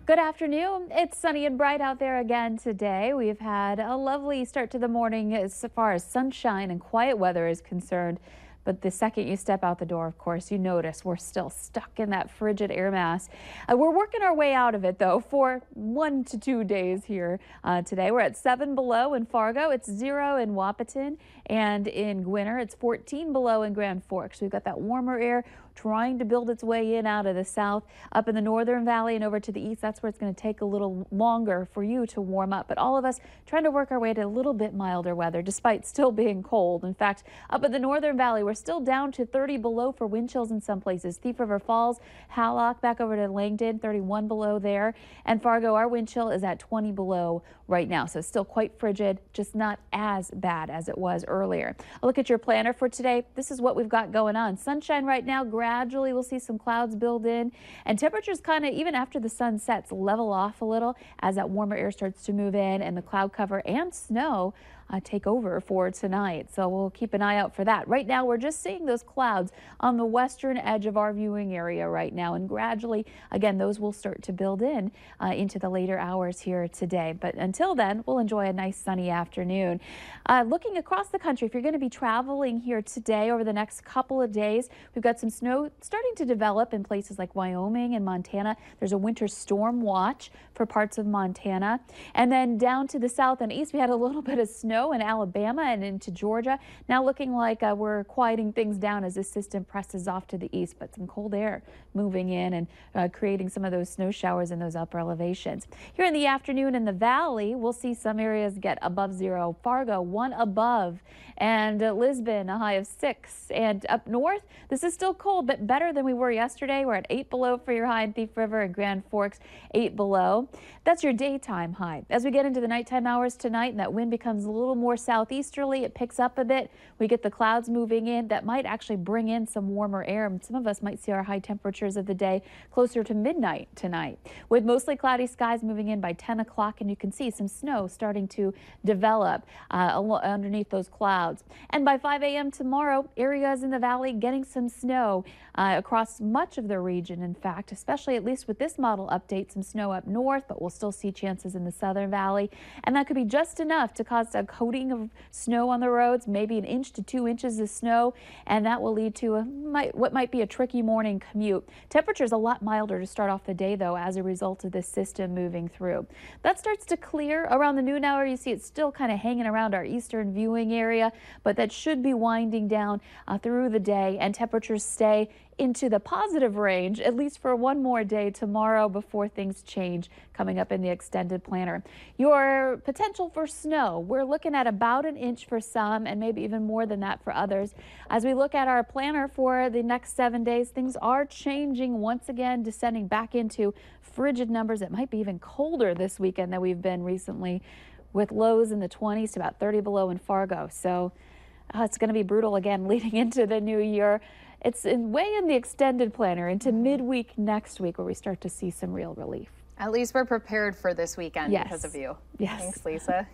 Good afternoon. It's sunny and bright out there again today. We've had a lovely start to the morning as far as sunshine and quiet weather is concerned. But the second you step out the door, of course, you notice we're still stuck in that frigid air mass. We're working our way out of it, though, for 1 to 2 days here today. We're at 7 below in Fargo. It's 0 in Wahpeton, and in Gwinner, it's 14 below in Grand Forks. We've got that warmer air trying to build its way in out of the south. Up in the northern valley and over to the east, that's where it's going to take a little longer for you to warm up. But all of us trying to work our way to a little bit milder weather, despite still being cold. In fact, up in the northern valley, we're still down to 30 below for wind chills in some places. Thief River Falls, Hallock, back over to Langdon, 31 below there. And Fargo, our wind chill is at 20 below right now. So still quite frigid, just not as bad as it was earlier. A look at your planner for today. This is what we've got going on. Sunshine right now. Gradually we'll see some clouds build in, and temperatures kind of, even after the sun sets, level off a little as that warmer air starts to move in and the cloud cover and snow take over for tonight. So we'll keep an eye out for that. Right now we're just seeing those clouds on the western edge of our viewing area right now, and gradually again those will start to build in into the later hours here today. But until then, we'll enjoy a nice sunny afternoon. Looking across the country, if you're going to be traveling here today over the next couple of days, we've got some snow starting to develop in places like Wyoming and Montana. There's a winter storm watch for parts of Montana, and then down to the south and east we had a little bit of snow in Alabama and into Georgia. Now looking like we're quieting things down as this system presses off to the east, but some cold air moving in and creating some of those snow showers in those upper elevations. Here in the afternoon in the valley, we'll see some areas get above 0. Fargo 1 above, and Lisbon a high of 6. And up north, this is still cold, but better than we were yesterday. We're at 8 below for your high in Thief River and Grand Forks, 8 below. That's your daytime high. As we get into the nighttime hours tonight and that wind becomes a little more southeasterly, it picks up a bit. We get the clouds moving in. That might actually bring in some warmer air, and some of us might see our high temperatures of the day closer to midnight tonight, with mostly cloudy skies moving in by 10 o'clock, and you can see some snow starting to develop underneath those clouds. And by 5 a.m. tomorrow, areas in the valley getting some snow across much of the region. In fact, especially at least with this model update, some snow up north, but we'll still see chances in the southern valley, and that could be just enough to cause a coating of snow on the roads, maybe 1 inch to 2 inches of snow, and that will lead to what might be a tricky morning commute. Temperatures a lot milder to start off the day, though, as a result of this system moving through. That starts to clear around the noon hour. You see it's still kind of hanging around our eastern viewing area, but that should be winding down through the day, and temperatures stay into the positive range, at least for one more day tomorrow before things change coming up in the extended planner. Your potential for snow, we're looking at about 1 inch for some and maybe even more than that for others. As we look at our planner for the next 7 days, things are changing once again, descending back into frigid numbers. It might be even colder this weekend than we've been recently, with lows in the 20s to about 30 below in Fargo. So it's going to be brutal again leading into the new year. It's way in the extended planner into midweek next week where we start to see some real relief. At least we're prepared for this weekend Yes. because of you. Yes. Thanks, Lisa.